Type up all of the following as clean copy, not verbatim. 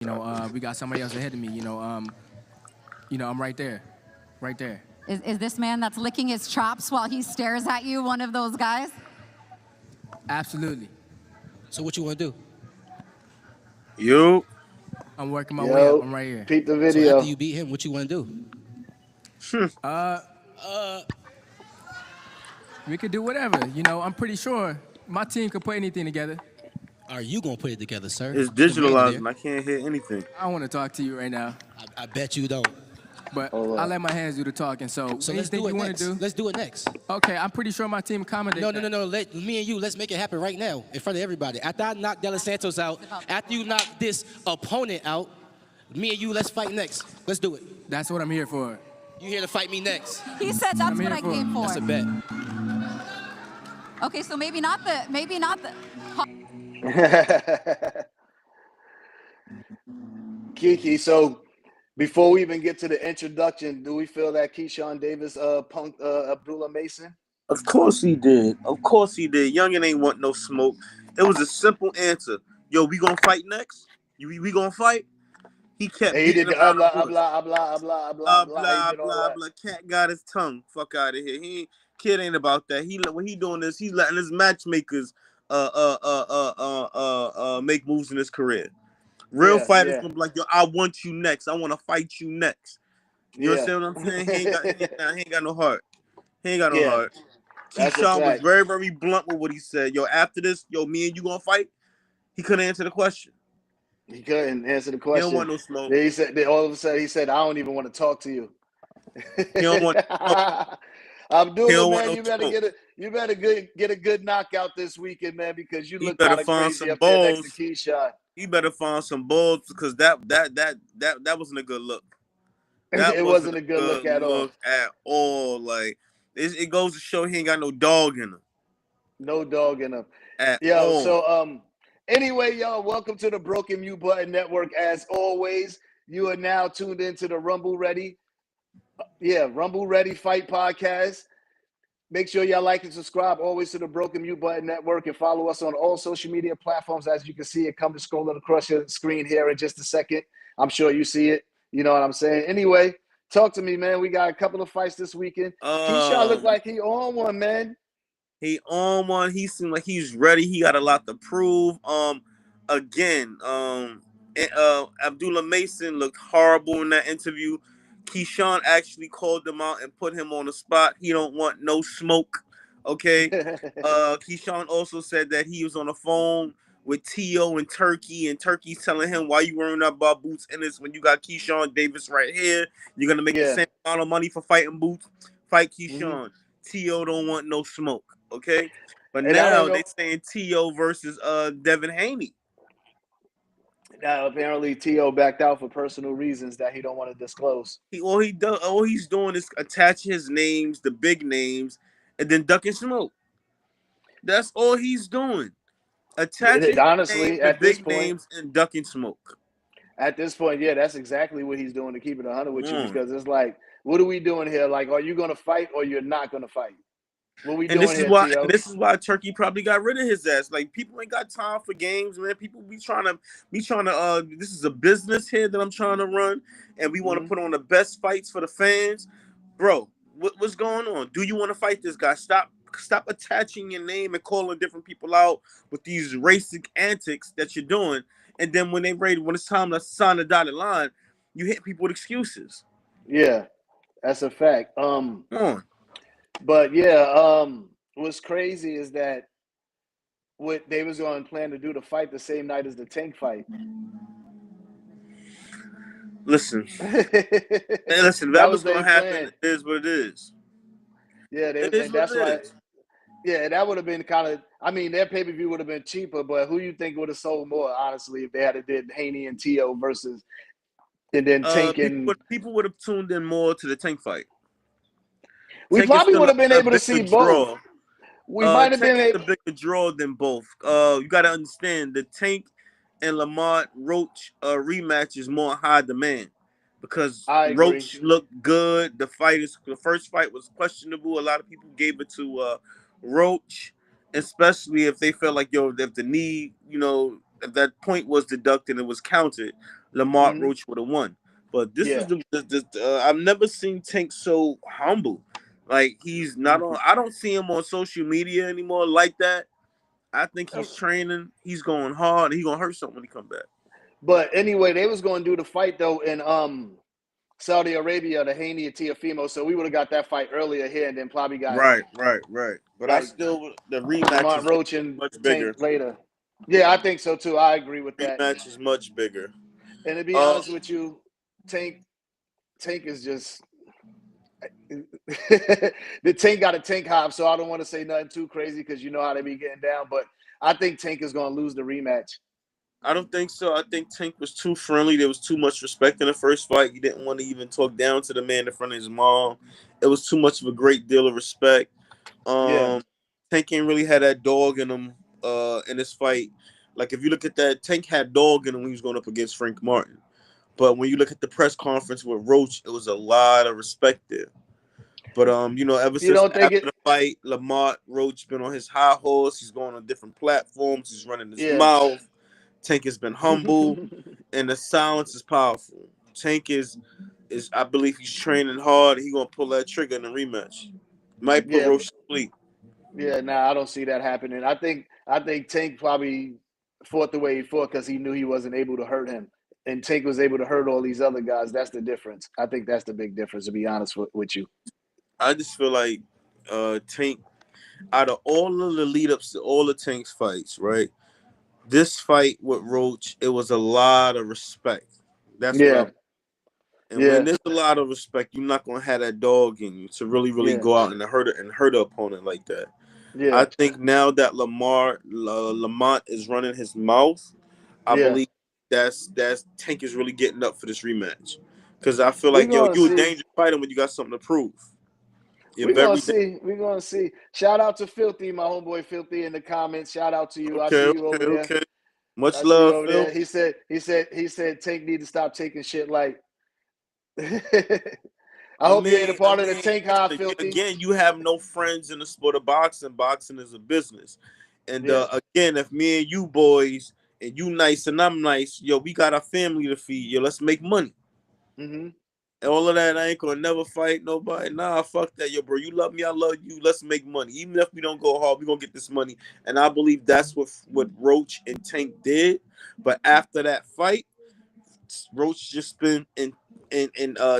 We got somebody else ahead of me. I'm right there, right there. Is this man that's licking his chops while he stares at you one of those guys? Absolutely. So what you want to do? You. I'm working my way up. I'm right here. Peep the So video. after you beat him, what you want to do? We could do whatever. I'm pretty sure my team could put anything together. Are you gonna put it together, sir? It's digitalized and I can't hear anything. I don't want to talk to you right now, I bet you don't. but I let my hands do the talking. So let's anything do it you want next. to do? Let's do it next. Okay, I'm pretty sure my team accommodated. No. Let me and you, let's make it happen right now in front of everybody. After I knock De Los Santos out, after you knock this opponent out, me and you, let's fight next. Let's do it. That's what I'm here for. You here to fight me next? He said that's what I came for. That's a bet. Okay, so maybe not the. KEKE, so before we even get to the introduction, do we feel that Keyshawn Davis punked Abdullah Mason? Of course he did. Of course he did. Youngin ain't want no smoke. It was a simple answer. Yo, we gonna fight next? We gonna fight? He kept. He did the blah. Cat got his tongue. Fuck out of here. Kid ain't about that. What he doing is he's letting his matchmakers make moves in his career. Real fighters gonna be like, yo, I want you next. I want to fight you next. You understand what I'm saying? He ain't got no heart. He ain't got no heart. Keyshawn was very, very blunt with what he said. Yo, after this, me and you gonna fight? He couldn't answer the question. He couldn't answer the question. He don't want no smoke. He said, all of a sudden, he said, I don't even want to talk to you. He don't want Abdullah, man, you better get a good knockout this weekend, man, because you look kind of crazy up there next to Keyshawn. He better find some balls because that wasn't a good look. It wasn't a good look at all. At all. Like it goes to show he ain't got no dog in him. No dog in him. At all. So anyway, y'all, welcome to the Broken Mute Button Network. As always, you are now tuned into the Rumble Ready Fight Podcast. Make sure y'all like and subscribe always to the Broken Mute Button Network and follow us on all social media platforms. As you can see it come to scrolling across your screen here in just a second. I'm sure you see it. You know what I'm saying? Anyway, talk to me, man. We got a couple of fights this weekend. Keyshawn looked like he on one, man. He on one. He seemed like he's ready. He got a lot to prove. Abdullah Mason looked horrible in that interview. Keyshawn actually called him out and put him on the spot. He don't want no smoke. Okay. Keyshawn also said that he was on the phone with T.O. in Turkey, and Turkey's telling him, why you worrying about Boots Ennis when you got Keyshawn Davis right here? You're gonna make the same amount of money for fighting Boots. Fight Keyshawn. Mm-hmm. T.O. don't want no smoke. Okay. But now they saying T.O. versus Devin Haney. Now apparently T.O. backed out for personal reasons that he don't want to disclose. All he's doing is attaching his names, the big names, and then ducking smoke. That's all he's doing. Attaching honestly at this point, names and ducking smoke. At this point, yeah, that's exactly what he's doing to keep it 100 with you, because it's like, what are we doing here? Like, are you gonna fight or you're not gonna fight? What we doing here, T.O.? This is why Turkey probably got rid of his ass. Like, people ain't got time for games, man. People be trying to this is a business here that I'm trying to run, and we want to put on the best fights for the fans. Bro, what's going on? Do you want to fight this guy? Stop attaching your name and calling different people out with these racist antics that you're doing. And then when it's time to sign the dotted line, you hit people with excuses. Yeah, that's a fact. But yeah, what's crazy is that what they was going to plan to do the fight the same night as the Tank fight. Listen, that was going to happen. It is what it is. Yeah, that's why. Yeah, that would have been kind of. I mean, their pay-per-view would have been cheaper, but who you think would have sold more, honestly, if they had did Haney and T.O. versus, and then Tank and people would have tuned in more to the Tank fight. We probably would have been able to see both. We might have been a bigger draw than both. You got to understand the Tank and Lamont Roach rematch is more high demand because Roach looked good. The first fight was questionable. A lot of people gave it to Roach, especially if they felt like if the knee, if that point was deducted and it was counted. Lamar Roach would have won. But this is I've never seen Tank so humble. Like he's not on. I don't see him on social media anymore like that. I think he's training. He's going hard. He's gonna hurt something when he come back. But anyway, they was going to do the fight though in Saudi Arabia, the Haney and Teofimo. So we would have got that fight earlier here, and then probably got Right. But like, I still the rematch is Roach and much Tank bigger. later. Yeah, I think so too. I agree with that. Rematch is much bigger. And to be honest with you, Tank is just the Tank got a Tank hop, so I don't want to say nothing too crazy because you know how they be getting down. But I think Tank is going to lose the rematch. I don't think so. I think Tank was too friendly. There was too much respect in the first fight. He didn't want to even talk down to the man in front of his mom. It was too much of a great deal of respect. Tank ain't really had that dog in him in this fight. Like if you look at that, Tank had dog in him when he was going up against Frank Martin. But when you look at the press conference with Roach, it was a lot of respect there. But ever since after the fight, Lamar Roach been on his high horse. He's going on different platforms. He's running his mouth. Tank has been humble, and the silence is powerful. Tank is I believe he's training hard. He's gonna pull that trigger in the rematch. Might put Roach to sleep. Yeah, I don't see that happening. I think Tank probably fought the way he fought because he knew he wasn't able to hurt him, and Tank was able to hurt all these other guys. That's the difference. I think that's the big difference. To be honest with you, I just feel like Tank, out of all of the lead ups to all the Tank's fights, right? This fight with Roach, it was a lot of respect. That's what when there's a lot of respect, you're not gonna have that dog in you to really go out and hurt the opponent like that. Yeah. I think now that Lamont is running his mouth, I believe that's Tank is really getting up for this rematch. Because I feel like you a dangerous fighter when you got something to prove. We're gonna see. Shout out to Filthy, my homeboy Filthy in the comments. Shout out to you. I see you over there. Okay. Much love, Phil. He said Tank need to stop taking shit like. I hope you ain't a part of the Tank high, Filthy. Again, you have no friends in the sport of boxing. Boxing is a business. And again, if me and you boys and you nice and I'm nice, we got our family to feed. Let's make money. All of that, I ain't gonna never fight nobody. Nah, fuck that, bro. You love me, I love you. Let's make money. Even if we don't go hard, we gonna get this money. And I believe that's what Roach and Tank did. But after that fight, Roach just been and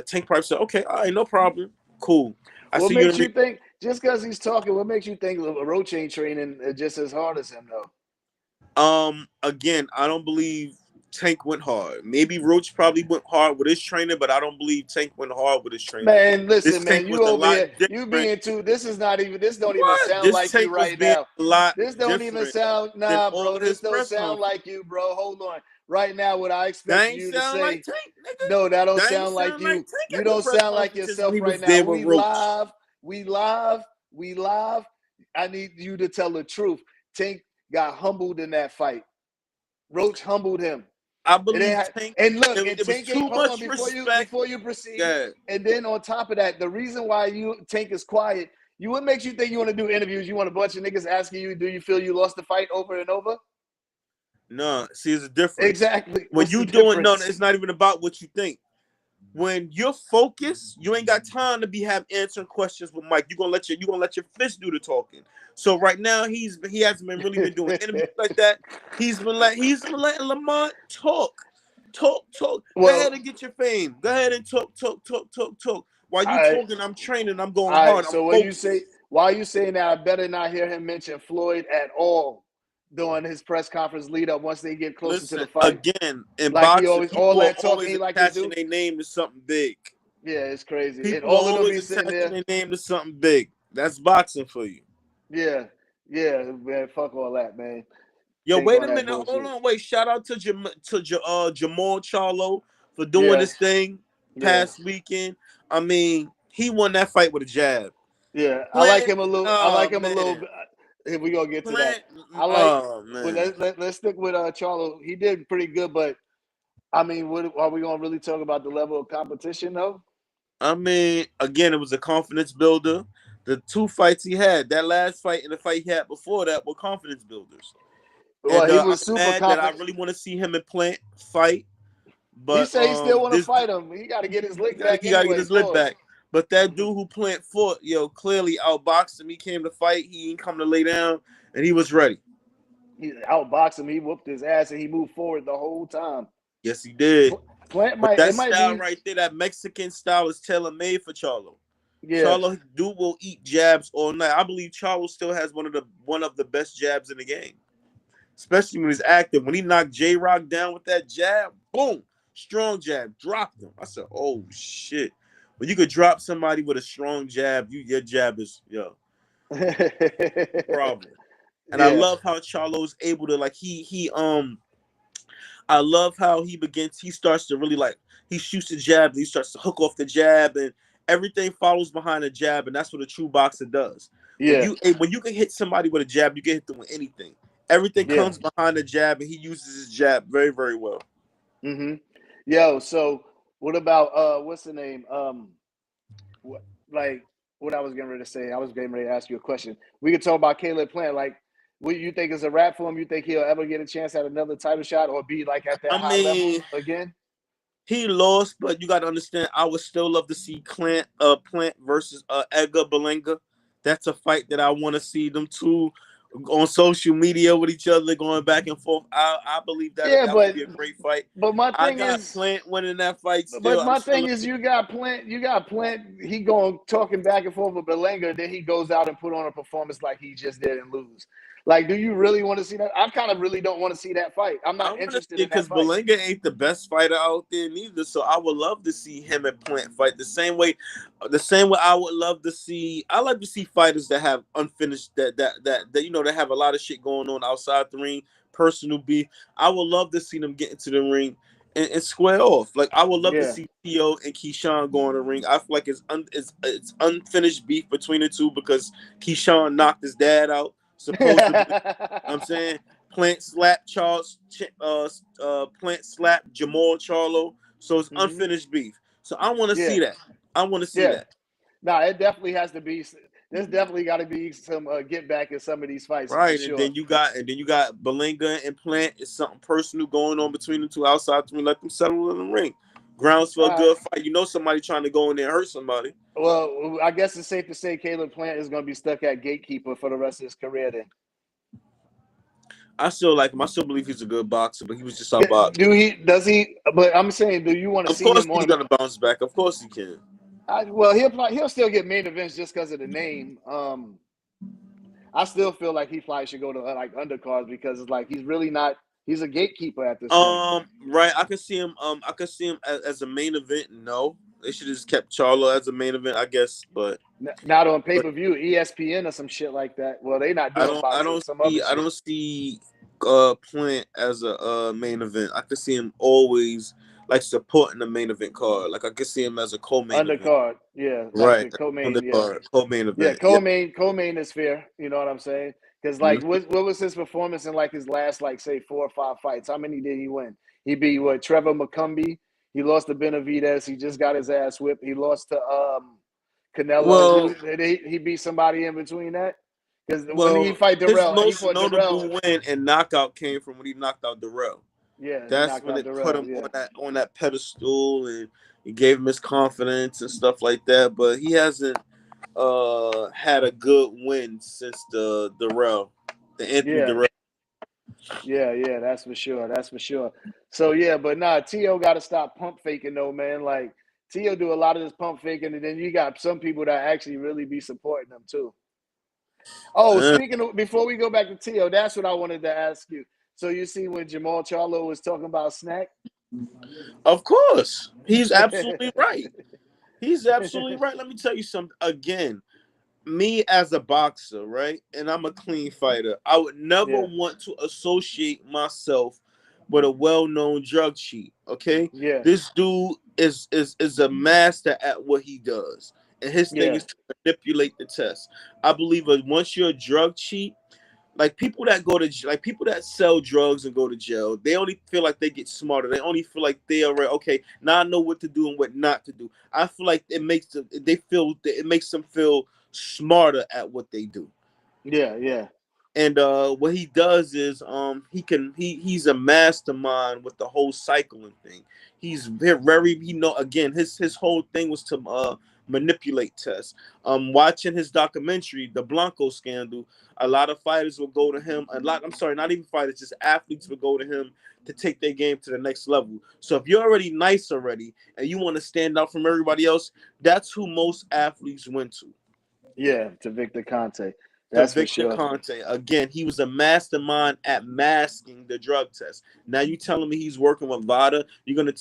Tank probably said, "Okay, all right, no problem, cool." What makes you think? Just because he's talking, what makes you think Roach ain't training just as hard as him, though? Again, I don't believe Tank went hard. Maybe Roach probably went hard with his training, but I don't believe Tank went hard with his training. Man, listen, man, you over here, you being too. This is not even. This don't even sound like you right now. This don't even sound. Nah, bro. This don't sound like you, bro. Hold on. Right now, what I expect you to say. Like Tank, nigga. No, that don't sound like you. You don't sound like yourself right now. We live. I need you to tell the truth. Tank got humbled in that fight. Roach humbled him. I believe Tank. And look, it was too much respect before you proceed. And then on top of that, the reason why Tank is quiet, what makes you think you want to do interviews? You want a bunch of niggas asking you, do you feel you lost the fight over and over? No, see, it's a difference. Exactly. When you doing it's not even about what you think. When you're focused, you ain't got time to be answering questions with Mike. You're gonna let your fist do the talking. So right now he hasn't been really been doing interviews like that. He's been letting Lamont talk. Well, go ahead and get your fame. Go ahead and talk. While you talking, I'm training. I'm going hard. So when you say, why are you saying that? I better not hear him mention Floyd at all during his press conference lead up once they get closer to the fight. Again, in like boxing, he always, all that talking he like to do. Their name to something big. Yeah, it's crazy. People and all of them always attaching their name to something big. That's boxing for you. Yeah, man. Fuck all that, man. Yo, wait a minute. Hold on. Wait. Shout out to Jamal Charlo for doing this thing past weekend. I mean, he won that fight with a jab. Yeah, I like him a little. I like him a little bit. If we gonna get to that, I like. Let's stick with Charlo. He did pretty good, but I mean, are we gonna really talk about the level of competition though? I mean, again, it was a confidence builder. The two fights he had, that last fight and the fight he had before that, were confidence builders. Well, and, he was super confident. I really want to see him in Plant fight. He But said he still want to this fight him. He got to get his lick back he gotta get anyway. his lip Pause. back. But that dude who Plant fought, clearly outboxed him. He came to fight. He ain't come to lay down, and he was ready. He outboxed him. He whooped his ass, and he moved forward the whole time. Yes, he did. Plant But might. that It might style be. right there, that Mexican style, is tailor made for Charlo. Yeah. Charlo dude will eat jabs all night. I believe Charlo still has one of the best jabs in the game, especially when he's active. When he knocked J Rock down with that jab, boom, strong jab, dropped him. I said, "Oh shit!" When you could drop somebody with a strong jab, your jab is problem. And I Yeah. love how Charlo's able to I love how he starts to really he shoots the jab, and he starts to hook off the jab, and everything follows behind the jab, and that's what a true boxer does. Yeah. When you can hit somebody with a jab, you can hit them with anything. Everything Yeah. comes behind the jab, and he uses his jab very, very well. Mm-hmm. Yo, so what about what's the name? What, like what I was getting ready to say. I was getting ready to ask you a question. We could talk about Caleb Plant. Like, what you think is a wrap for him? You think he'll ever get a chance at another title shot or be like at that I high level mean, again? he lost, but you got to understand, I would still love to see Plant versus Edgar Berlanga. That's a fight that I want to see them two on social media with each other going back and forth. I believe Yeah, that would be a great fight. my I thing got is, Plant winning that fight but still. I'm my still thing is, you got Plant. He going talking back and forth with Berlanga, then he goes out and put on a performance like he just didn't lose. Like, do you really want to see that? I kind of really don't want to see that fight. I'm I not want to interested see in that because fight. Berlanga ain't the best fighter out there neither. So I would love to see him and Plant fight the same way I would love to see. I like to see fighters that have unfinished that have a lot of shit going on outside the ring, personal beef. I would love to see them get into the ring and square off. Like I would love to Yeah. see Tio and Keyshawn go in the ring. I feel like it's unfinished beef between the two because Keyshawn knocked his dad out supposedly. I'm saying. Plant slap Plant slap Jamal Charlo. So it's Mm-hmm. unfinished beef. So I want to Yeah. see that. I want to see Yeah. that. Nah, it definitely has to be. There's definitely got to be some get back in some of these fights for Right. sure. And then you got Belinga and Plant. It's something personal going on between the two outside to me. Let them settle in the ring. Grounds for a All right. good fight. You know somebody trying to go in there and hurt somebody. Well, I guess it's safe to say Caleb Plant is going to be stuck at gatekeeper for the rest of his career. Then, I still like him. I still believe he's a good boxer, but he was just outboxed. do he? Does he? But I'm saying, do you want to Of see course him he's on? gonna bounce back. Of course he can. Well, he'll still get main events just because of the name. I still feel like he probably should go to like undercards because it's like he's really not. He's a gatekeeper at this point. Right. I could see him. I could see him as a main event. No, they should have just kept Charlo as a main event, I guess. But Not on pay per view, ESPN or some shit like that. Well, they not doing boxing, some other I shit. don't see Plant as a main event. I could see him always like supporting the main event card. Like I could see him as a co-main event. Undercard, yeah, like Right. the co-main, yeah. Undercard, co-main Yeah, event. Yeah. co-main is fair. You know what I'm saying? Because Mhm. like, what was his performance in like his last like say 4 or 5 fights? How many did he win? He beat what Trevor McCumbee. He lost to Benavidez. He just got his ass whipped. He lost to Canelo. Well, Who did he beat somebody in between that? Because when he well, fight his Darrell, he most fought Darrell. notable win and knockout came from when he knocked out Darrell. Yeah, he That's knocked when out it put Darrell. him Yeah, on that pedestal and it gave him his confidence and stuff like that. But he hasn't had a good win since the Anthony yeah, Darrell. yeah. That's for sure. That's for sure. So yeah, but nah, T.O. got to stop pump faking though, man. Like T.O. do a lot of this pump faking, and then you got some people that actually really be supporting them too. Oh, Uh, speaking of, before we go back to T.O., that's what I wanted to ask you. So you see when Jamal Charlo was talking about snack? of course, he's absolutely right. He's absolutely right. Let me tell you something again. Me as a boxer, right, and I'm a clean fighter, I would never Yeah, want to associate myself with a well-known drug cheat. Okay, yeah, this dude is a master at what he does, and his thing yeah, is to manipulate the test. I believe that once you're a drug cheat, like people that sell drugs and go to jail, they only feel like they get smarter. They only feel like they are okay. Now I know what to do and what not to do. I feel like it makes them feel smarter at what they do. yeah, yeah. And what he does is he's a mastermind with the whole cycling thing. He's very again his whole thing was to manipulate Tess. Watching his documentary, the Blanco scandal, a lot of fighters will go to him. I'm sorry, not even fighters, just athletes will go to him to take their game to the next level. So if you're already nice already and you want to stand out from everybody else, that's who most athletes went to. Yeah, to Victor Conte. That's for Victor sure. Conte. Again, he was a mastermind at masking the drug test. Now you telling me he's working with VADA? You're gonna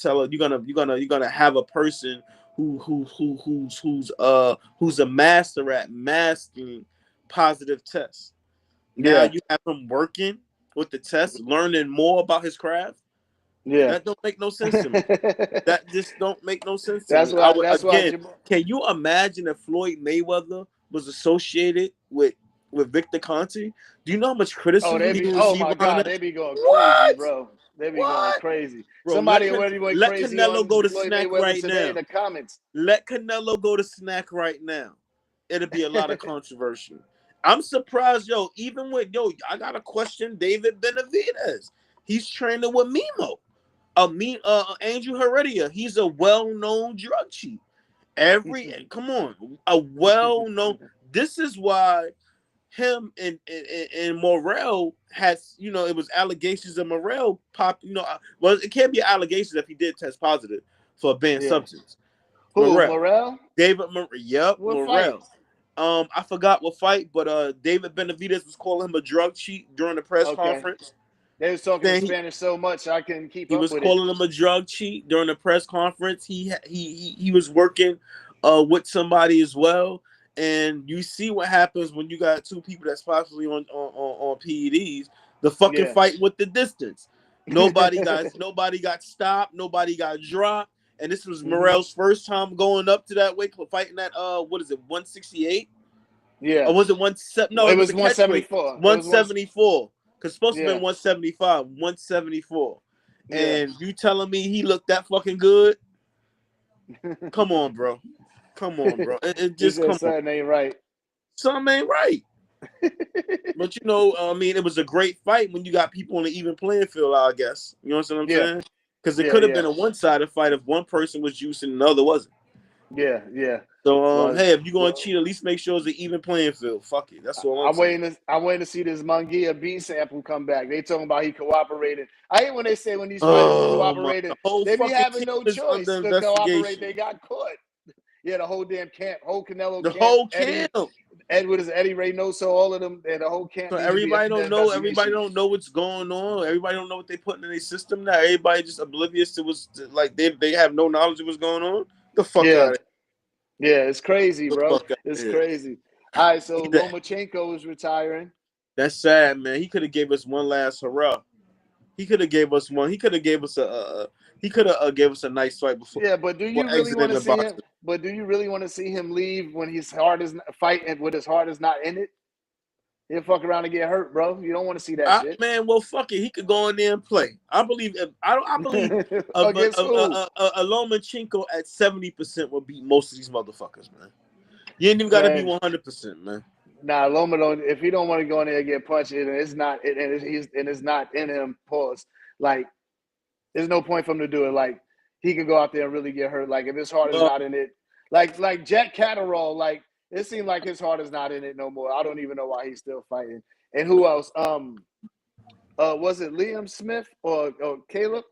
have a person who's a master at masking positive tests. Now Yeah. you have him working with the test, learning more about his craft. Yeah. That don't make no sense to me. That just don't make no sense to That's me. why. That's why. Can you imagine if Floyd Mayweather was associated with Victor Conte? Do you know how much criticism he would Oh receive my behind God, that? they be going crazy, What? bro. They be going What? crazy. Bro, Somebody already went let crazy Canelo on go to Floyd snack Mayweather right today now. in the comments. Let Canelo go to snack right now. It'll be a lot of controversy. I'm surprised, even with I gotta question David Benavidez. He's training with Mimo. Angel Heredia. He's a well-known drug cheat. Come on, a well-known. This is why him and Morrell has, it was allegations of Morrell pop. Well, it can't be allegations if he did test positive for a banned substance. Who, Morrell? David Morrell. Yep, What Morrell. fight? I forgot what fight, but David Benavidez was calling him a drug cheat during the press conference. They was talking in Spanish so much I couldn't keep up with it. He was calling him a drug cheat during the press conference. He was working with somebody as well. And you see what happens when you got two people that's possibly on PEDs. The fucking fight with the distance. Nobody got stopped. Nobody got dropped. And this was Morrell's first time going up to that weight, fighting that 168. Yeah. Or was it 170? No, it was a 174. 174. Because supposed to be 175, 174. Yeah. And you telling me he looked that fucking good? Come on, bro. Come on, bro. It just come something ain't right. Something ain't right. But it was a great fight when you got people on an even playing field, I guess. You know what I'm saying? Because it could have been a one-sided fight if one person was juicing and the other wasn't. Yeah. So hey, if you're gonna cheat, at least make sure it's an even playing field. Fuck it. That's all I'm saying. I'm waiting to see this Munguia B sample come back. They talking about he cooperated. I hate when they say when these fighters cooperated, they be having no choice to cooperate. They got caught. Yeah, the whole damn camp, whole Canelo camp. The whole camp. Eddie Reynoso, all of them, and the whole camp. So everybody don't know. Everybody don't know what's going on. Everybody don't know what they putting in their system now. Everybody just oblivious to what's like they have no knowledge of what's going on. The fuck out of here. Yeah, it's crazy, bro. It's crazy. All right, so Lomachenko is retiring. That's sad, man. He could have gave us one last hurrah. He could have gave us one. He could have gave us a. He could have gave us a nice fight before. Yeah, but do you really want to see him? But do you really want to see him leave when his heart is fighting with his heart is not in it? He'll fuck around and get hurt, bro. You don't want to see that shit. Man, well, fuck it. He could go in there and play. I believe a Lomachenko at 70% will beat most of these motherfuckers, man. You ain't even got to be 100%, man. Nah, Loma don't. If he don't want to go in there and get punched, and it's not in him. Pause. Like, there's no point for him to do it. Like, he could go out there and really get hurt. Like, if his heart is not in it, like Jack Catterall, like it seemed like his heart is not in it no more. I don't even know why he's still fighting. And who else? Was it Liam Smith or Caleb?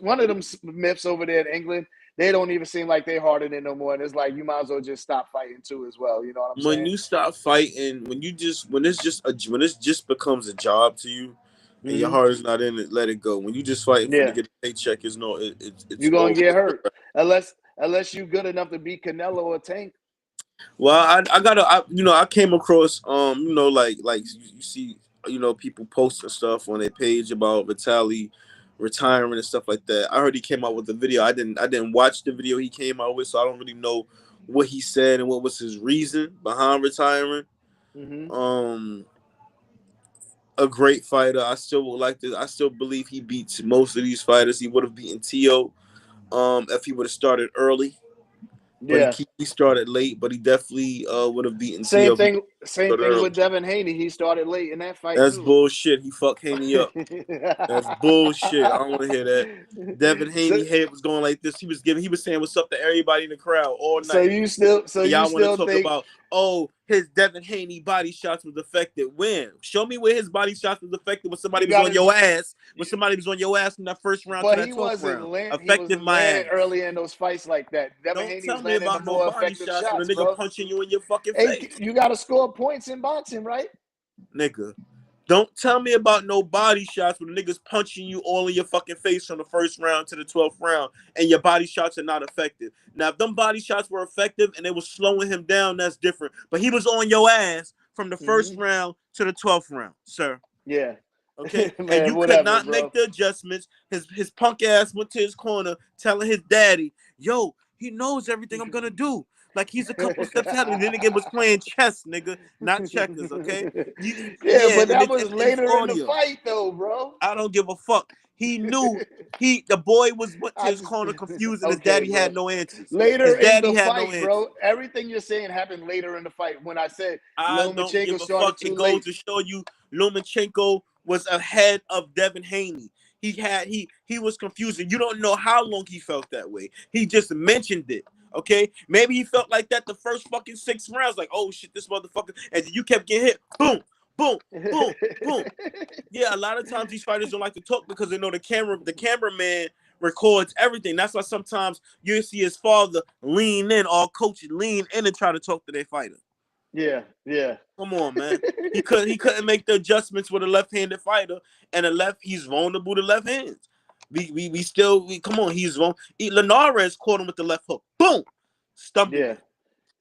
One of them Smiths over there in England. They don't even seem like they hard in it no more. And it's like you might as well just stop fighting too as well. You know what I'm saying? When you stop fighting, when it just becomes a job to you, and your heart is not in it, let it go. When you just fighting to get a paycheck, it's you're gonna get hurt unless you're good enough to beat Canelo or Tank. Well, I came across like you see people posting stuff on their page about Vitaly retiring and stuff like that. I heard he came out with a video. I didn't watch the video he came out with, so I don't really know what he said and what was his reason behind retiring. A great fighter. I still believe he beats most of these fighters. He would have beaten Tio if he would have started early. But Yeah. he started late, but he definitely would have beaten Same TL. thing. Same thing Early. with Devin Haney. He started late in that fight That's too. bullshit. He fucked Haney up. That's bullshit. I don't want to hear that. Devin so, Haney head was going like this. He was saying what's up to everybody in the crowd all so night. you still, so And you y'all want to still talk think? about, oh, his Devin Haney body shots was effective. When? Show me where his body shots was effective when somebody was on your ass. When somebody was on your ass from that first round to But that he 12th wasn't round. he Effective wasn't my landing ass. early in those fights like that. Devin Don't Haney tell was me landing the about no more body effective shots when a shots, nigga bro. punching you in your fucking Hey, face. you got to score points in boxing, right? Nigga. Don't tell me about no body shots when the niggas punching you all in your fucking face from the first round to the 12th round and your body shots are not effective. Now, if them body shots were effective and they were slowing him down, that's different. But he was on your ass from the first round to the 12th round, sir. Yeah. Okay? Man, And you could whatever, not bro. make the adjustments. His punk ass went to his corner telling his daddy, yo, he knows everything I'm going to do. Like he's a couple steps ahead of me. The nigga was playing chess, nigga, not checkers, okay? Yeah, Yeah, but and that it's, was and it's later in the audio. fight, though, bro. I don't give a fuck. He knew the boy went to I his just corner confused and his okay, daddy had bro. no answers. Later His in daddy the had no fight, answers. bro. Everything you're saying happened later in the fight. When I said I don't Lomachenko give a started fuck. too It goes late. to show you Lomachenko was ahead of Devin Haney. He was confusing. You don't know how long he felt that way. He just mentioned it. Okay, maybe he felt like that the first fucking 6 rounds, like, oh shit, this motherfucker, and you kept getting hit, boom, boom, boom, boom. Yeah, a lot of times these fighters don't like to talk because they know the cameraman records everything. That's why sometimes you see his father lean in, all coach lean in and try to talk to their fighter. Yeah. Come on, man. He couldn't make the adjustments with a left-handed fighter, and he's vulnerable to left hands. We still come on, he's vulnerable. Linares caught him with the left hook. Boom. Stumbled Yeah. him.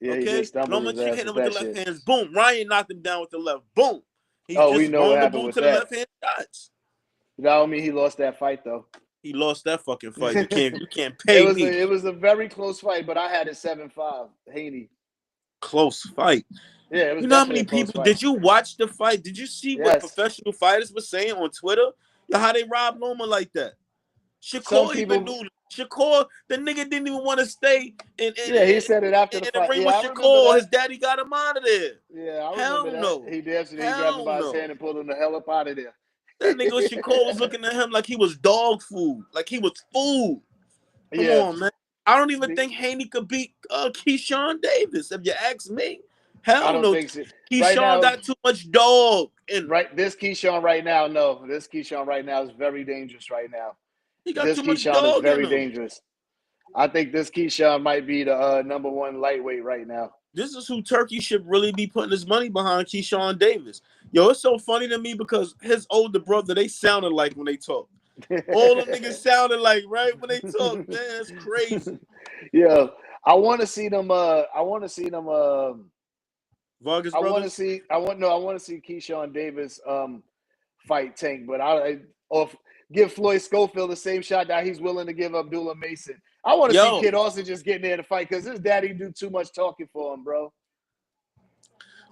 Yeah, he did Okay? stumble his Lomachenko ass hit him with with the that left shit. hands. Boom. Ryan knocked him down with the left. Boom. He's Oh, we just know what happened vulnerable with to the that. left-hand shots. That don't mean he lost that fight though. He lost that fucking fight. You can't It pay was me. it was a very close fight, but I had it 7-5. Haney. Close fight. Yeah, it was You know how definitely many a close people fight. did you watch the fight? Did you see what Yes. professional fighters were saying on Twitter? Yo, how they robbed Loma like that? Some Shakur even people. knew. Shakur, the nigga didn't even want to stay Yeah, he said it after in the the fight. ring Yeah, with I remember Shakur. that. His daddy got him out of there. Yeah, I remember Hell that. no. He definitely he grabbed him Hell by his no. hand and pulled him the hell up out of there. That nigga Shakur was looking at him like he was dog food. Like he was food. Come Yeah. on, man. I don't even think Haney could beat Keyshawn Davis, if you ask me. I Hell don't no. think so. Right Keyshawn now, got too much dog in him. this Keyshawn right now, no. This Keyshawn right now is very dangerous right now. He got This too much Keyshawn is dog in very him. dangerous. I think this Keyshawn might be the #1 lightweight right now. This is who Turkey should really be putting his money behind, Keyshawn Davis. Yo, it's so funny to me because his older brother, they sounded like when they talk. All them niggas sounded like, right, when they talk, man, that's crazy. Yeah, I want to see them. Vargas I want to brothers? see. I want to see Keyshawn Davis fight Tank, but give Floyd Schofield the same shot that he's willing to give Abdullah Mason. I want to see Yo, Kid Austin just get in there to fight because his daddy do too much talking for him, bro.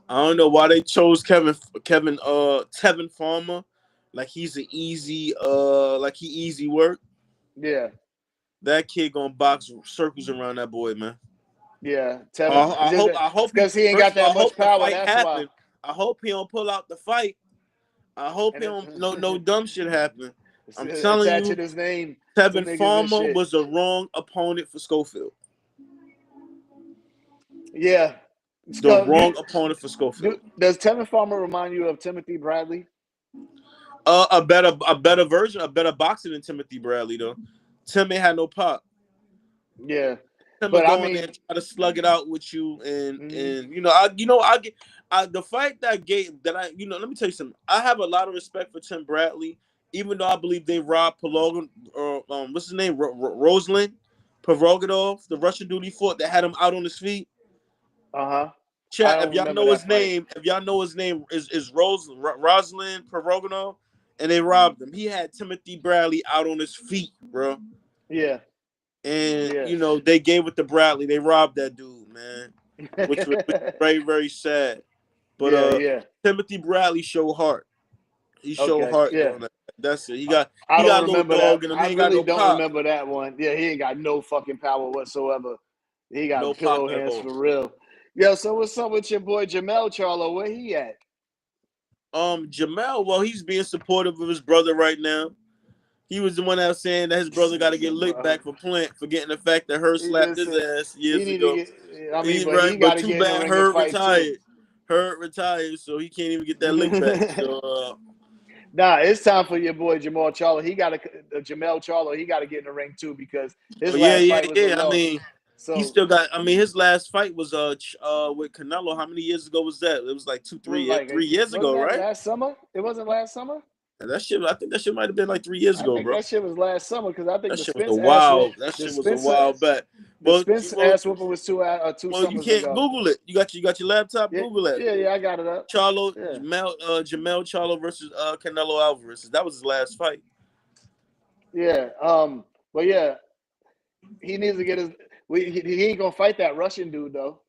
I don't know why they chose Tevin Farmer. Like he's an easy, he easy work. Yeah. That kid gonna box circles around that boy, man. Yeah, Tevin. I hope he Because he ain't first got of all, I that much hope the power. fight That's why. happen. I hope he don't pull out the fight. I hope he And don't no dumb shit happen. I'm telling attaching you, his name to Tevin niggas and Farmer shit. was the wrong opponent for Schofield. Yeah. The wrong opponent for Schofield. Does Tevin Farmer remind you of Timothy Bradley? A better version, a better boxer than Timothy Bradley though. Tim ain't had no pop. Yeah. Tim will But I go in there mean, and try to slug it out with you, and the fight that gave that I let me tell you something. I have a lot of respect for Tim Bradley, even though I believe they robbed Pologan or what's his name, Rosalind Provogadov, the Russian dude he fought that had him out on his feet. I Chat, don't if y'all remember know that his fight. name, is Rosalind Provoganov, and they robbed him. He had Timothy Bradley out on his feet, bro. Yeah. And Yeah. they gave it to Bradley. They robbed that dude, man, which was very, very sad. But yeah. Timothy Bradley showed heart. He showed Okay. heart Yeah. doing that. That's it. He got I a don't little remember that. dog in him. He I ain't got really no don't pop. remember that one. Yeah, he ain't got no fucking power whatsoever. He got No pillow pocket hands hole. for real. Yo, so what's up with your boy Jamel Charlo? Where he at? Jamel, well, he's being supportive of his brother right now. He was the one that was saying that his brother got to get licked back for forgetting the fact that Hurt He slapped just his said ass he years need to ago. get. I mean, but he Right, got but to too get in the bad ring and Hurt fight too. retired. Hurt retired, so he can't even get that lick back. So Nah, it's time for your boy Jamel Charlo. He got to Jamel Charlo. He got to get in the ring too because his last fight was a I loss. mean, he So still got. I mean, his last fight was with Canelo. How many years ago was that? It was like 3 years wasn't ago, that right? last summer? It wasn't last summer. And that shit. I think that shit might have been like 3 years I ago, think bro. that shit was last summer because I think That the shit was a Spence ass whoop, while. That the shit was a Spencer, while back. the Well, Spence well, ass whooping was two well, you summers can't ago. Google it. You got your laptop. Yeah, Google it. yeah, I got it up. Charlo, Yeah. Jamel Charlo versus Canelo Alvarez. That was his last fight. Yeah. But yeah, he needs to get his. He ain't gonna fight that Russian dude though.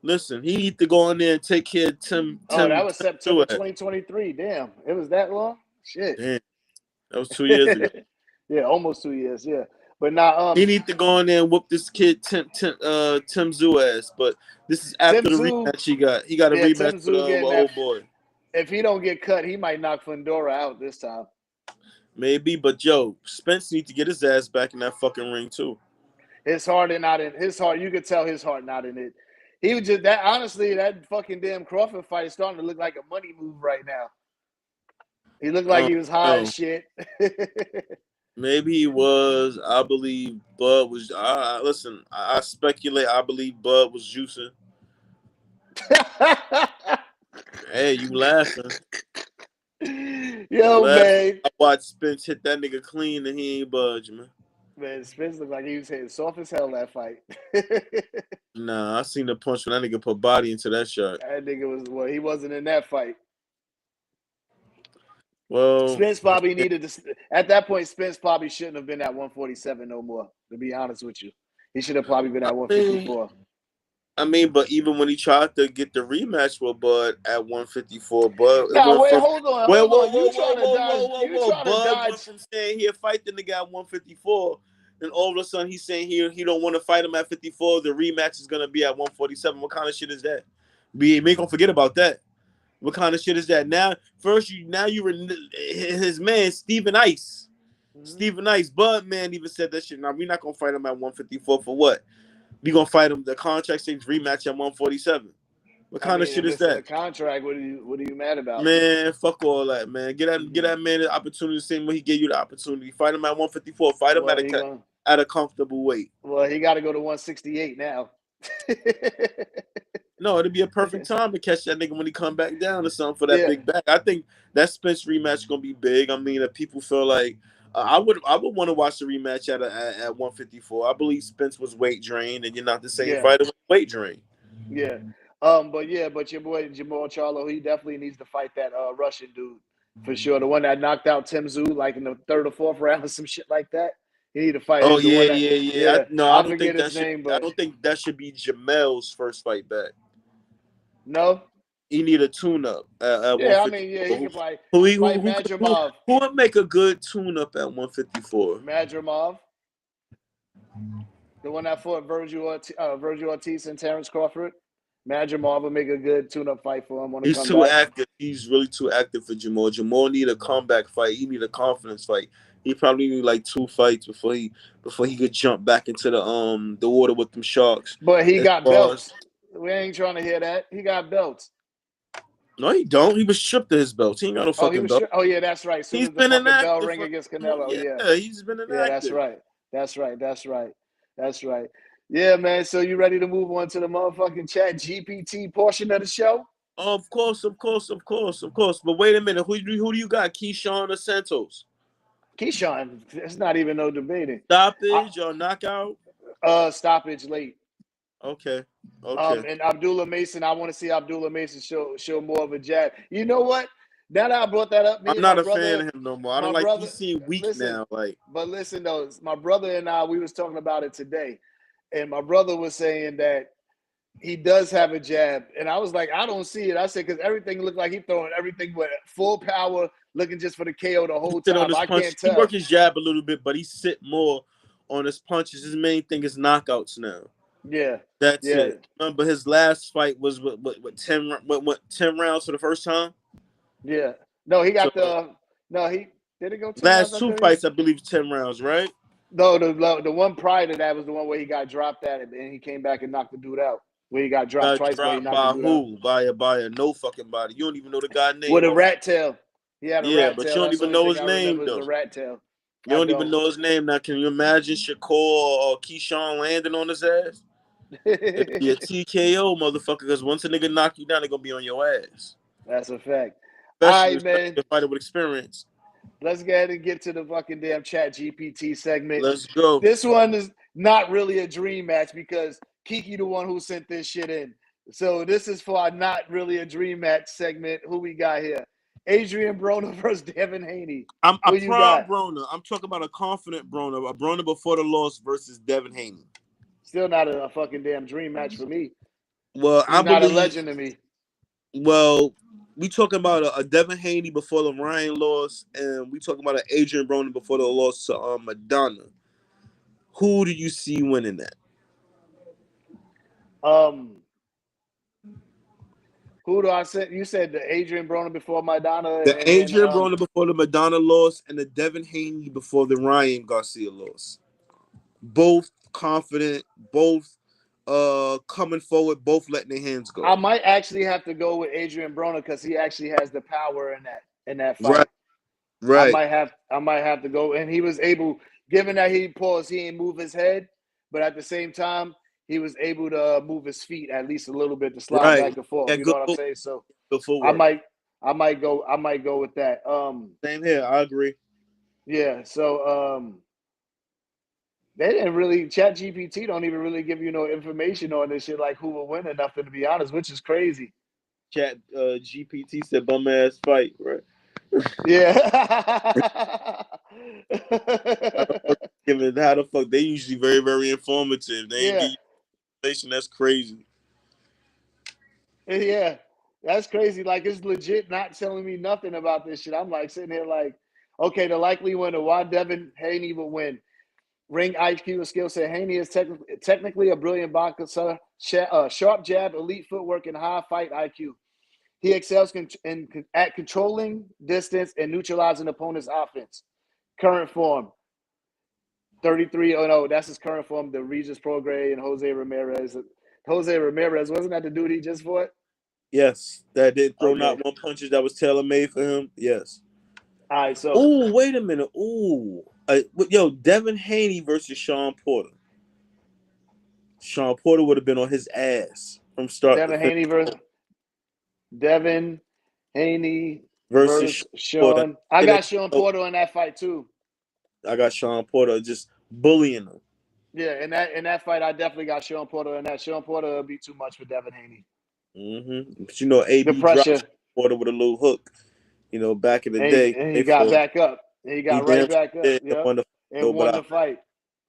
Listen, he need to go in there and take care of Tim. Oh, that was September Stewart. 2023. Damn, it was that long. Shit. Damn, that was 2 years ago. Yeah, almost 2 years. Yeah, but now He need to go in there and whoop this kid Tim Tszyu ass. But this is after the rematch he got. He got a rematch Tim with Tszyu getting old boy. If he don't get cut, he might knock Fundora out this time. Maybe, but yo, Spence need to get his ass back in that fucking ring too. His heart is not in his heart. You could tell his heart not in it. He was just that. Honestly, that fucking damn Crawford fight is starting to look like a money move right now. He looked like he was high as shit. Maybe he was. I believe Bud was. Listen, I speculate. I believe Bud was juicing. Hey, you laughing? Yo, man. I watched Spence hit that nigga clean and he ain't budge, man. Man, Spence looked like he was hitting soft as hell that fight. Nah, I seen the punch when that nigga put body into that shot. That nigga was he wasn't in that fight. Well, Spence probably needed to. At that point, Spence probably shouldn't have been at 147 no more. To be honest with you, he should have probably been at 154. I mean, but even when he tried to get the rematch with Bud at 154, Bud. Nah, wait, hold on. You trying to dodge? Bud went from saying he'll fight the nigga at 154, then all of a sudden he's saying he don't want to fight him at 54. The rematch is gonna be at 147. What kind of shit is that? We ain't gonna forget about that. What kind of shit is that? Now you were his man Stephen Ice. Mm-hmm. Stephen Ice, Bud man even said that shit. Now we're not gonna fight him at 154 for what? We gonna fight him. The contract says rematch at 147. What kind of shit is that? The contract. What are you mad about? Man, fuck all that, man. Get that man the opportunity the same way he gave you the opportunity. Fight him at 154. Fight him at a comfortable weight. Well, he got to go to 168 now. No, it'd be a perfect time to catch that nigga when he come back down or something for that big back. I think that Spence rematch is gonna be big. I mean, if people feel like I would want to watch the rematch at 154. I believe Spence was weight drained, and you're not the same fighter with weight drain. Yeah. But your boy Jamel Charlo, he definitely needs to fight that Russian dude for sure. The one that knocked out Tim Tszyu like in the third or fourth round or some shit like that. He need to fight. Oh yeah. I don't think that should be Jamel's first fight back. No. He need a tune-up. I mean, he could fight. Who would make a good tune-up at 154? Madrimov. The one that fought Virgil Ortiz and Terrence Crawford. Madrimov would make a good tune-up fight for him. He's too active. He's really too active for Jamal. Jamal need a comeback fight. He need a confidence fight. He probably need like 2 fights before he could jump back into the water with them sharks. But he got belts. We ain't trying to hear that. He got belts. No, he don't. He was stripped of his belts. He ain't got no fucking belt. Oh yeah, that's right. He's been an actor. Bell ring against Canelo. Yeah, he's been an actor. That's right. Yeah, man. So you ready to move on to the motherfucking chat GPT portion of the show? Of course. But wait a minute. Who do you got? Keyshawn or Santos? Keyshawn. It's not even no debating. Stoppage or knockout? Stoppage late. Okay. And Abdullah Mason, I want to see Abdullah Mason show more of a jab. You know what? Now that I brought that up, I'm not a fan of him no more. I don't like. He seems weak now. But listen though, my brother and I, we was talking about it today, and my brother was saying that he does have a jab, and I was like, I don't see it. I said because everything looked like he throwing everything with full power, looking just for the KO the whole time. I can't tell. He work his jab a little bit, but he sit more on his punches. His main thing is knockouts now. Yeah. That's Yeah. it. Remember, his last fight was what 10 rounds for the first time. Yeah. No, he So got the. No, he did it go 10 rounds. last I two tell you. fights, I believe, 10 rounds, right? No, the one prior to that was the one where he got dropped at it, and he came back and knocked the dude out. Where he got dropped Got twice, but he dropped knocked the by dude out who? By a no fucking body. You don't even know the guy's with name. a rat tail. He had a Yeah, rat but you tail. don't That's the even only know thing his I name remember is though. the rat tail. You I don't even don't. know his name now. Can you imagine Shakur or Keyshawn landing on his ass? It'd be a TKO, motherfucker. Because once a nigga knock you down, they're gonna be on your ass. That's a fact. All Especially right, man. a fighter with experience. Let's go ahead and get to the fucking damn Chat GPT segment. Let's go. This one is not really a dream match because Kiki the one who sent this shit in. So this is for our not really a dream match segment. Who we got here? Adrian Broner versus Devin Haney. I'm a Who you prime got? Broner. I'm talking about a confident Broner. A Broner before the loss versus Devin Haney. Still not a fucking damn dream match for me. Well, I He's not a believe. legend to me. Well, we talking about a Devin Haney before the Ryan loss, and we talking about an Adrian Broner before the loss to Madonna. Who do you see winning that? Who do I say? You said the Adrian Broner before Madonna, The and then Adrian Broner before the Madonna loss, and the Devin Haney before the Ryan Garcia loss. Both confident, both coming forward, both letting their hands go. I might actually have to go with Adrian Broner because he actually has the power in that fight. Right. I might have to go, and he was able, given that he paused, he didn't move his head, but at the same time, he was able to move his feet at least a little bit to slide Right. back and forth. Yeah, You know what I'm saying? So good I footwork. might go with that. Same here. I agree. Yeah. So they didn't really. Chat GPT don't even really give you no information on this shit, like who will win or nothing. To be honest, which is crazy. Chat GPT said bum ass fight, right? Yeah. How the fuck they usually very, very informative. They ain't Yeah. give you information. That's crazy. Yeah. That's crazy. Like, it's legit not telling me nothing about this shit. I'm like sitting here like, okay, the likely winner, why Devin Haney will win. Ring IQ and skill set. Haney is technically a brilliant boxer, sharp jab, elite footwork, and high fight IQ. He excels at controlling distance and neutralizing opponent's offense. Current form, 33. Oh, no, that's his current form. The Regis Prograis and Jose Ramirez. Jose Ramirez, wasn't that the dude he just fought? Yes, that did throw Okay. not one punches that was tailor made for him. Yes. All right, so. Oh, wait a minute. Ooh. Yo, Devin Haney versus Sean Porter. Sean Porter would have been on his ass from start to finish. Devin Haney Versus versus Porter. Sean. I got Sean Porter in that fight too. I got Sean Porter just bullying him. Yeah, in that fight, I definitely got Sean Porter in that. Sean Porter would be too much for Devin Haney. Mm-hmm. But you know, AB The pressure. dropped Porter with a little hook. You know, back in the day. And he got back up. And he got right back up. Yeah. And won the fight.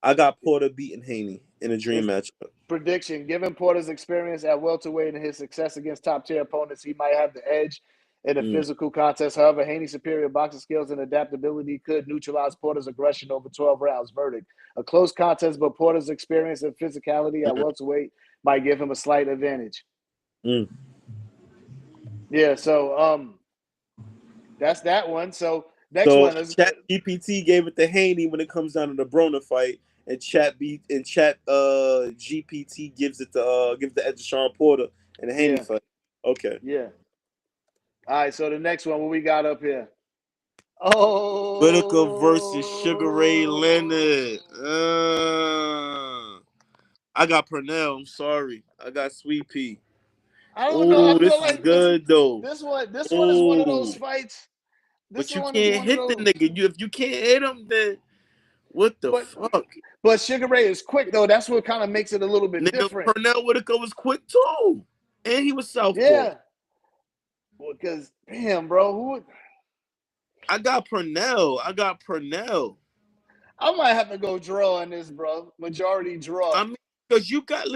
I got Porter beating Haney in a dream matchup. Prediction: given Porter's experience at welterweight and his success against top-tier opponents, he might have the edge in a physical contest. However, Haney's superior boxing skills and adaptability could neutralize Porter's aggression over 12 rounds. Verdict: a close contest, but Porter's experience and physicality at welterweight might give him a slight advantage. Yeah, so that's that one. So next one is Chat GPT gave it to Haney when it comes down to the Broner fight, and Chat GPT gives the edge to Sean Porter in the Haney fight. Okay. Yeah. All right, so the next one, what we got up here? Oh, Whitaker versus Sugar Ray Leonard. I got Purnell. I'm sorry. I got Sweet Pea. I don't know. I This feel like is good though. This one is one of those fights. But you can't hit the nigga. If you can't hit him, then what the fuck? But Sugar Ray is quick though. That's what kind of makes it a little bit different. Purnell Whitaker was quick too, and he was southpaw. Yeah. Well, because damn, bro, I got Purnell. I might have to go draw on this, bro. Majority draw. I mean, because you got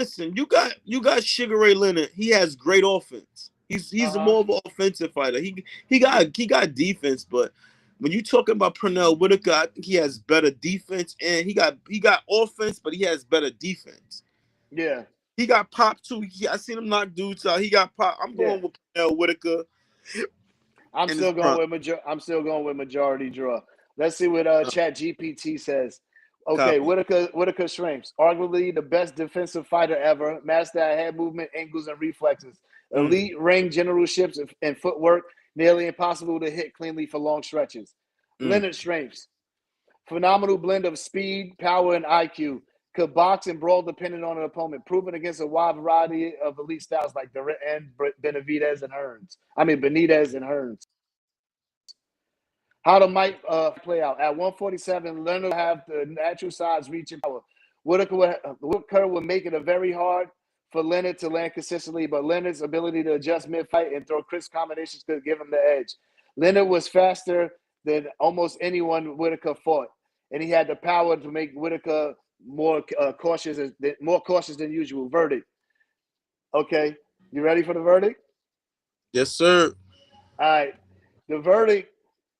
Sugar Ray Leonard. He has great offense. He's more of an offensive fighter. He got defense, but when you talking about Purnell Whitaker, I think he has better defense, and he got offense, but he has better defense. Yeah. He got popped too. I seen him knock dudes out. He got popped. I'm Yeah. going with Pernell Whitaker I'm in his still prime. going with majority draw. Let's see what Chat GPT says. Okay, Copy. Whitaker Shrimps, arguably the best defensive fighter ever, master at head movement, angles, and reflexes. Mm. Elite ring generalships and footwork, nearly impossible to hit cleanly for long stretches. Mm. Leonard Shrimps, phenomenal blend of speed, power, and IQ. Could box and brawl depending on an opponent, proven against a wide variety of elite styles like Durant and Benavidez and Hearns. Benitez and Hearns. How the might play out. At 147, Leonard will have the natural size, reach, and power. Whitaker would make it a very hard for Leonard to land consistently, but Leonard's ability to adjust mid-fight and throw crisp combinations could give him the edge. Leonard was faster than almost anyone Whitaker fought, and he had the power to make Whitaker more cautious than usual. Verdict. Okay, you ready for the verdict? Yes, sir. All right. The verdict,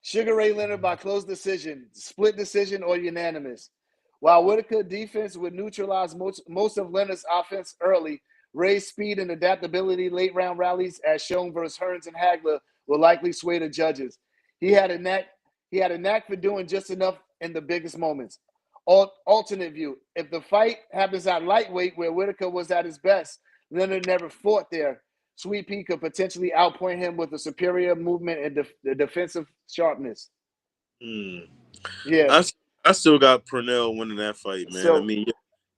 Sugar Ray Leonard by close decision, split decision, or unanimous. While Whitaker defense would neutralize most of Leonard's offense early, Ray's speed and adaptability late round rallies, as shown versus Hearns and Hagler, will likely sway the judges. He had a knack for doing just enough in the biggest moments. Alternate view: if the fight happens at lightweight, where Whitaker was at his best, Leonard never fought there. Sweet Pea could potentially outpoint him with a superior movement and defensive sharpness. Mm. Yeah. I still got Pernell winning that fight, man. I So mean,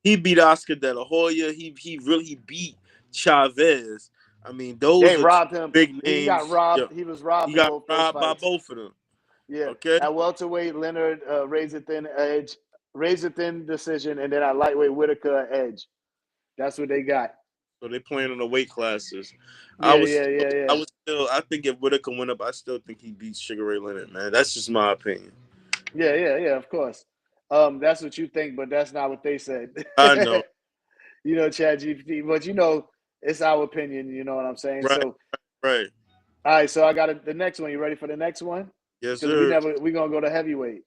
he beat Oscar De La Hoya. He really beat Chavez. I mean, they those are two robbed him. big He got names. Yeah, robbed. He was robbed he in got both those robbed by fights. both of them. Yeah. Okay, At welterweight, Leonard razor thin decision, and then at lightweight, Whitaker edge. That's what they got. so they playing on the weight classes. I Yeah, was, yeah, yeah, yeah. I was still. I think if Whitaker went up, I still think he beats Sugar Ray Leonard. Man, that's just my opinion. Yeah, yeah, yeah, of course. That's what you think, but that's not what they said. I know. Chad GPT, but it's our opinion, you know what I'm saying? Right, So, right. all right, so I got the next one. You ready for the next one? Yes, Because sir. we're gonna go to heavyweight.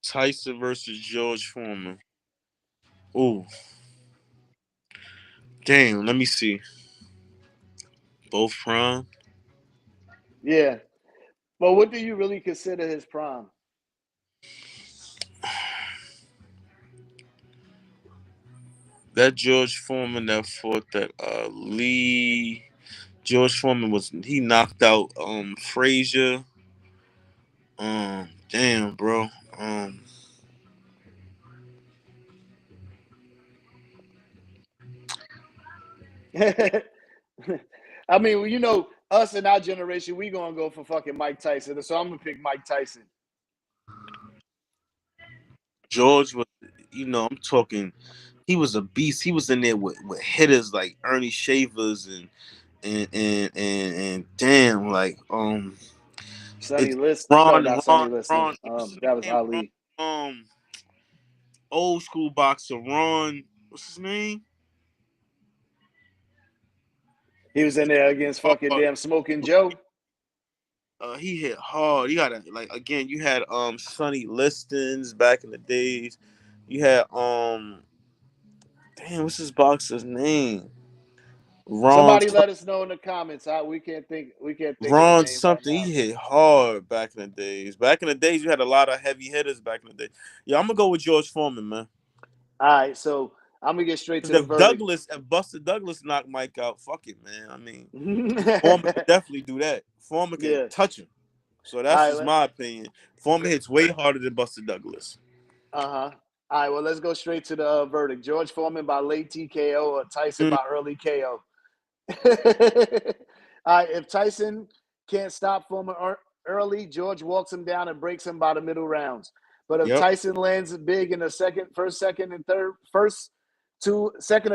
Tyson versus George Foreman. Ooh, damn. Let me see. Both prime. Yeah. But what do you really consider his prime? That George Foreman that fought that Lee. George Foreman he knocked out Frazier. Damn, bro. Um, I mean, us in our generation, we gonna go for fucking Mike Tyson. So I'm gonna pick Mike Tyson. George was, I'm talking. He was a beast. He was in there with hitters like Ernie Shavers and damn Sonny it's List. No, Ron not Sonny Ron Liston. Ron. What's his That was name? Ali. Um, old school boxer Ron. What's his name? He was in there against fucking Uh, damn Smoking Joe. he hit hard. You gotta again. You had Sonny Listons back in the days. You had damn, what's this boxer's name? Ron Somebody let us know in the comments. We can't think of the Ron name right something. now. He hit hard back in the days. Back in the days, you had a lot of heavy hitters back in the day. Yeah, I'm gonna go with George Foreman, man. All right, so I'm gonna get straight to the verdict. If Buster Douglas knocked Mike out, fuck it, man. I mean, Foreman could definitely do that. Foreman can Yeah. touch him. So All that's right. just my opinion. Foreman hits way harder than Buster Douglas. Uh-huh. All right, well, let's go straight to the verdict. George Foreman by late TKO or Tyson Mm, by early KO. All right, if Tyson can't stop Foreman early, George walks him down and breaks him by the middle rounds. But if yep. Tyson lands big in the second and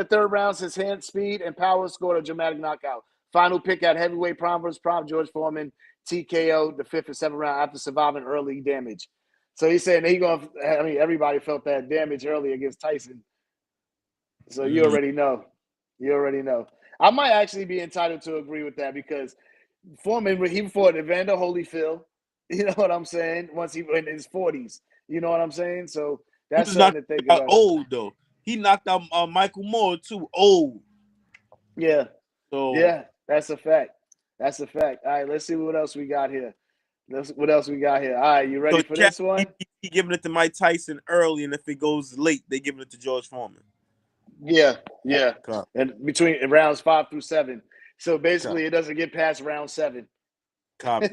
third rounds, his hand speed and power scored a dramatic knockout. Final pick at heavyweight prime versus prime, George Foreman, TKO, the fifth and seventh round after surviving early damage. So he's saying everybody felt that damage early against Tyson. So you already know. I might actually be entitled to agree with that because Foreman, he fought Evander Holyfield. You know what I'm saying? Once he in his 40s. You know what I'm saying? So That's was not something to think about. old though. He knocked out Michael Moore too, old. Yeah. So Yeah, that's a fact. That's a fact. All right, let's see what else we got here. What else we got here? All right, you ready for this one? He giving it to Mike Tyson early, and if it goes late, they giving it to George Foreman. Yeah. Okay. And between rounds 5 through 7. So basically, it doesn't get past round 7. Copy.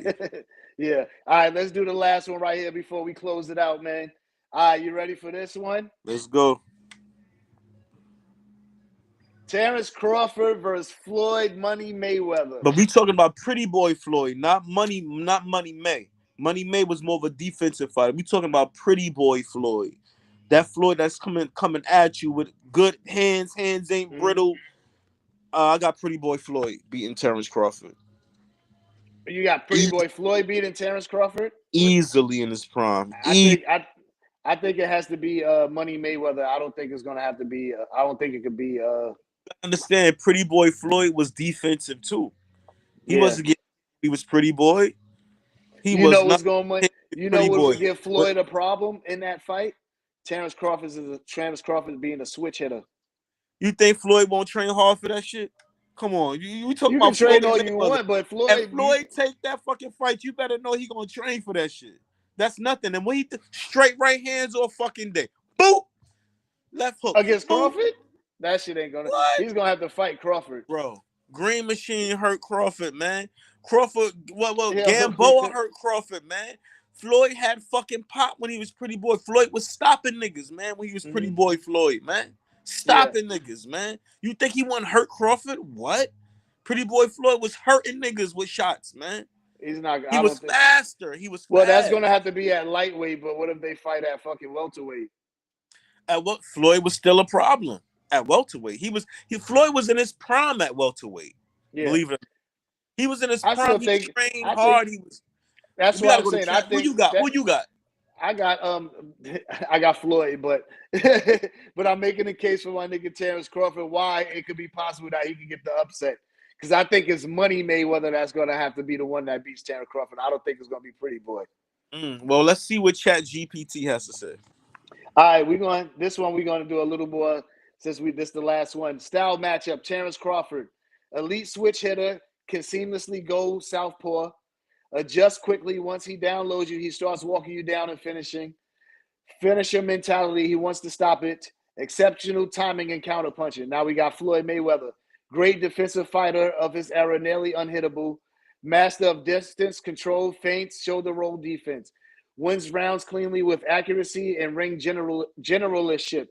Yeah. All right, let's do the last one right here before we close it out, man. All right, you ready for this one? Let's go. Terrence Crawford versus Floyd Money Mayweather. But we talking about Pretty Boy Floyd, not Money May. Money May was more of a defensive fighter. We talking about Pretty Boy Floyd. That Floyd that's coming at you with good hands. Hands ain't brittle. I got Pretty Boy Floyd beating Terrence Crawford. You got Pretty Boy Floyd beating Terrence Crawford? Easily in his prime. I think it has to be Money Mayweather. I don't think it's gonna have to be. I don't think it could be. Understand, Pretty Boy Floyd was defensive too. He wasn't getting. He was Pretty Boy. He you was know not. what's going. You know Pretty what Boy. would give Floyd a problem in that fight? Terrence Crawford being a switch hitter. You think Floyd won't train hard for that shit? Come on, you talking You can about train Floyd all you want, but if Floyd take that fucking fight, you better know he gonna train for that shit. That's nothing. And when he straight right hands all fucking day, boop, left hook against boop. Crawford, that shit ain't gonna. What? He's gonna have to fight Crawford, bro. Green Machine hurt Crawford, man. Crawford, Yeah. Gamboa hurt Crawford, man. Floyd had fucking pop when he was Pretty Boy. Floyd was stopping niggas, man, when he was Pretty Boy Floyd, man. Stopping niggas, man. You think he wouldn't hurt Crawford? What? Pretty Boy Floyd was hurting niggas with shots, man. He's not. He was faster. He was Well, fast. that's gonna have to be at lightweight. But what if they fight at fucking welterweight? At what? Floyd was still a problem at welterweight. Floyd was in his prime at welterweight. Yeah. Believe it or not. He was in his prime. He trained hard. He was. That's what I'm saying. Who you got? Who you got? I got Floyd, but but I'm making a case for my nigga Terrence Crawford why it could be possible that he can get the upset. Because I think it's Money Mayweather that's going to have to be the one that beats Terrence Crawford. I don't think it's going to be Pretty Boy. Well, let's see what Chat GPT has to say. All right, we're going to do a little more since this is the last one. Style matchup: Terrence Crawford, elite switch hitter, can seamlessly go southpaw. Adjust quickly. Once he downloads you, he starts walking you down and finishing. Finisher mentality. He wants to stop it. Exceptional timing and counter punching. Now we got Floyd Mayweather. Great defensive fighter of his era, nearly unhittable. Master of distance, control, feints, shoulder roll defense. Wins rounds cleanly with accuracy and ring generalship.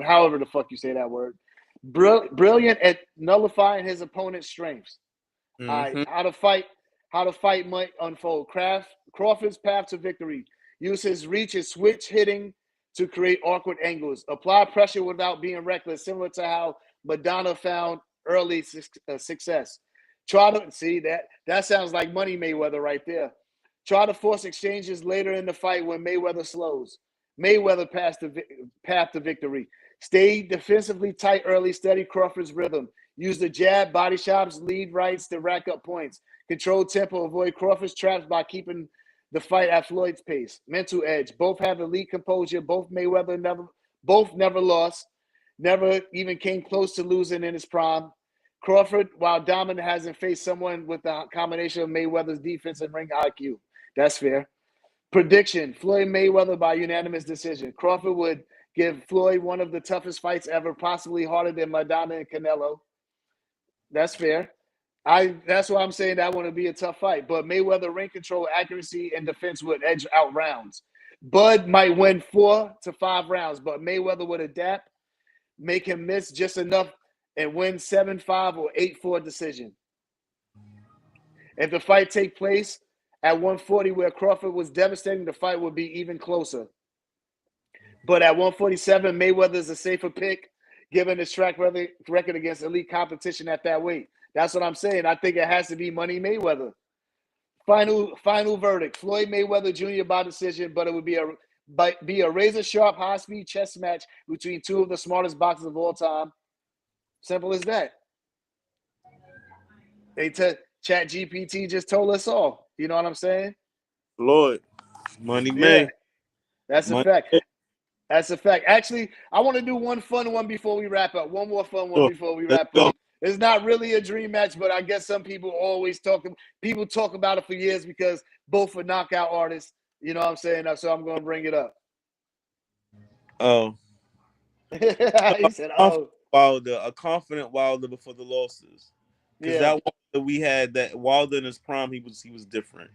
However the fuck you say that word. Brilliant at nullifying his opponent's strengths. All right, how to fight might unfold. Crawford's path to victory. Use his reach and switch hitting to create awkward angles. Apply pressure without being reckless, similar to how Madonna found early success. Try to see that sounds like Money Mayweather right there. Try to force exchanges later in the fight when Mayweather slows. Mayweather path to victory. Stay defensively tight early, steady Crawford's rhythm. Use the jab, body shots, lead rights to rack up points. Control tempo, avoid Crawford's traps by keeping the fight at Floyd's pace. Mental edge. Both have elite composure. Both never lost. Never even came close to losing in his prime. Crawford, while dominant, hasn't faced someone with the combination of Mayweather's defense and ring IQ. That's fair. Prediction: Floyd Mayweather by unanimous decision. Crawford would give Floyd one of the toughest fights ever, possibly harder than Madonna and Canelo. That's fair. That's why I'm saying that one would be a tough fight. But Mayweather ring control, accuracy, and defense would edge out rounds. Bud might win 4 to 5 rounds, but Mayweather would adapt, make him miss just enough, and win 7-5 or 8-4 decision. If the fight take place at 140 where Crawford was devastating, the fight would be even closer. But at 147, Mayweather is a safer pick, given his track record against elite competition at that weight. That's what I'm saying. I think it has to be Money Mayweather. Final verdict: Floyd Mayweather Jr. by decision, but it would be a razor-sharp, high-speed chess match between two of the smartest boxers of all time. Simple as that. Chat GPT just told us all. You know what I'm saying? Floyd, Money May. That's a fact. That's a fact. Actually, I want to do one fun one before we wrap up. One more fun one Sure. before we Let's wrap go. up. It's not really a dream match, but I guess some people always talk. People talk about it for years because both are knockout artists. You know what I'm saying? So I'm going to bring it up. Oh, He said, "Oh, Wilder, a confident Wilder before the losses, because yeah." that Wilder we had, that Wilder in his prime, he was different.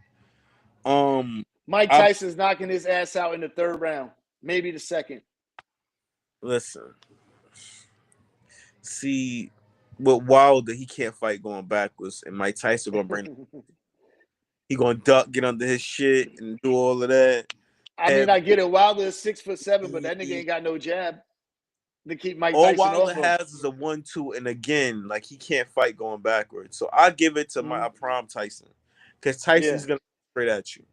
Mike I Tyson's knocking his ass out in the third round, maybe the second. listen. See, with Wilder, he can't fight going backwards, and Mike Tyson gonna bring. He gonna duck, get under his shit, and do all of that. I mean, Have I get it. Wilder is 6'7", but that nigga ain't got no jab to keep Mike all Tyson Wilder off him. has is a 1-2, and again, like he can't fight going backwards. So I give it to my prime Tyson, because Tyson's Yeah, gonna straight at you.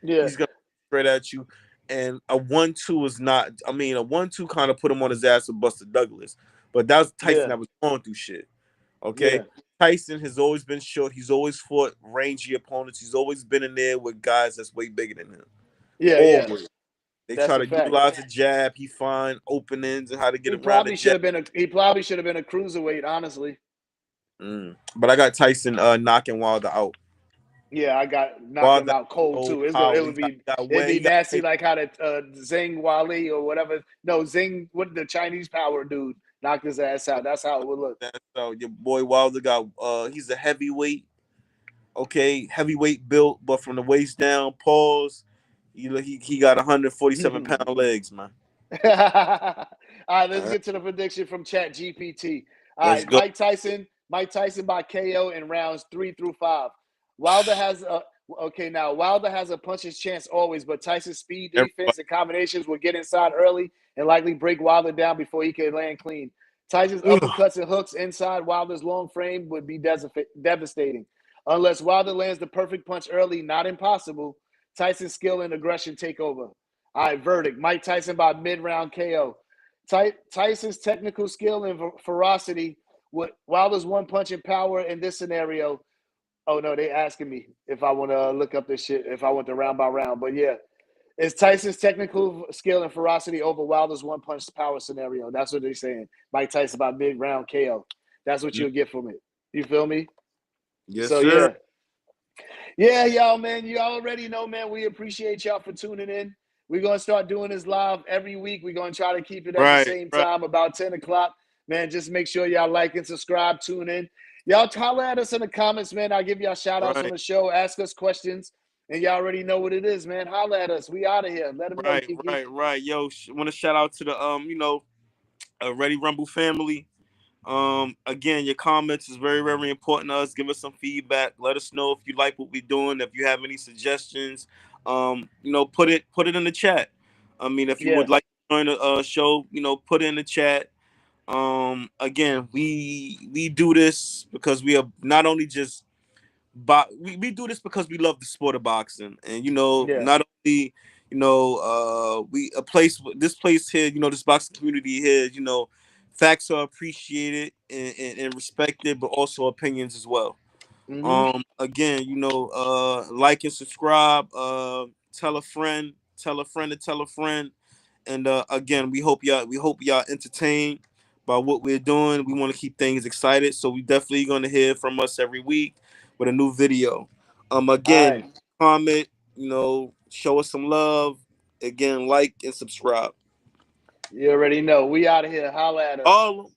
yeah, He's gonna straight at you, and a 1-2 is not. I mean, a 1-2 kind of put him on his ass with Buster Douglas, but that was Tyson yeah, that was going through shit. Okay, yeah, Tyson has always been short. He's always fought rangy opponents. He's always been in there with guys that's way bigger than him. yeah, yeah. Always. They That's try a to fact. utilize the jab. He find openings and how to get He around the probably should jab. have been a. He probably should have been a cruiserweight, honestly. But I got Tyson knocking Wilder out. Yeah, I got knocking him Wilder out cold old too. It power. would He got, be he got it'd way. be He got nasty like how the Zing Wali or whatever. No, Zing, what the Chinese power dude knocked his ass out. That's how it would look. so your boy Wilder got. He's a heavyweight. Okay, heavyweight built, but from the waist down, pause. He got 147-pound legs, man. All right, All let's right, get to the prediction from Chat GPT. All let's right, go. Mike Tyson by KO in rounds 3 through 5. Wilder has a now Wilder has a puncher's chance always, but Tyson's speed, Everybody, defense, and combinations will get inside early and likely break Wilder down before he can land clean. Tyson's uppercuts and hooks inside Wilder's long frame would be devastating. Unless Wilder lands the perfect punch early, not impossible. Tyson's skill and aggression take over. All right, verdict. Mike Tyson by mid-round KO. Tyson's technical skill and ferocity, Wilder's one-punching power in this scenario. Oh, no, they asking me if I want to look up this shit, if I want the round by round. But, yeah, it's Tyson's technical skill and ferocity over Wilder's one-punch power scenario. That's what they're saying. Mike Tyson by mid-round KO. That's what you'll get from it. You feel me? yes, So, sir. yeah. Yeah, y'all, man. You already know, man. We appreciate y'all for tuning in. We're going to start doing this live every week. We're going to try to keep it at the same Right. time, about 10 o'clock. Man, just make sure y'all like and subscribe, tune in. Y'all holler at us in the comments, man. I'll give y'all shout-outs on the show. Ask us questions. And y'all already know what it is, man. Holler at us. We out of here. Let them know, Kiki. Right. Yo, want to shout out to the Ready Rumble family. Again, your comments is very, very important to us. Give us some feedback. Let us know if you like what we're doing. If you have any suggestions, put it in the chat. I mean, if you would like to join the show, put it in the chat. Again, we do this because we are not only just we do this because we love the sport of boxing, and not only this place here, this boxing community here, facts are appreciated and respected, but also opinions as well. Again, like and subscribe, tell a friend, tell a friend to tell a friend. And again, we hope y'all entertained by what we're doing. We want to keep things excited, so we definitely going to hear from us every week with a new video. Again, comment, show us some love. Again, like and subscribe. You already know. We out of here. Holla at us.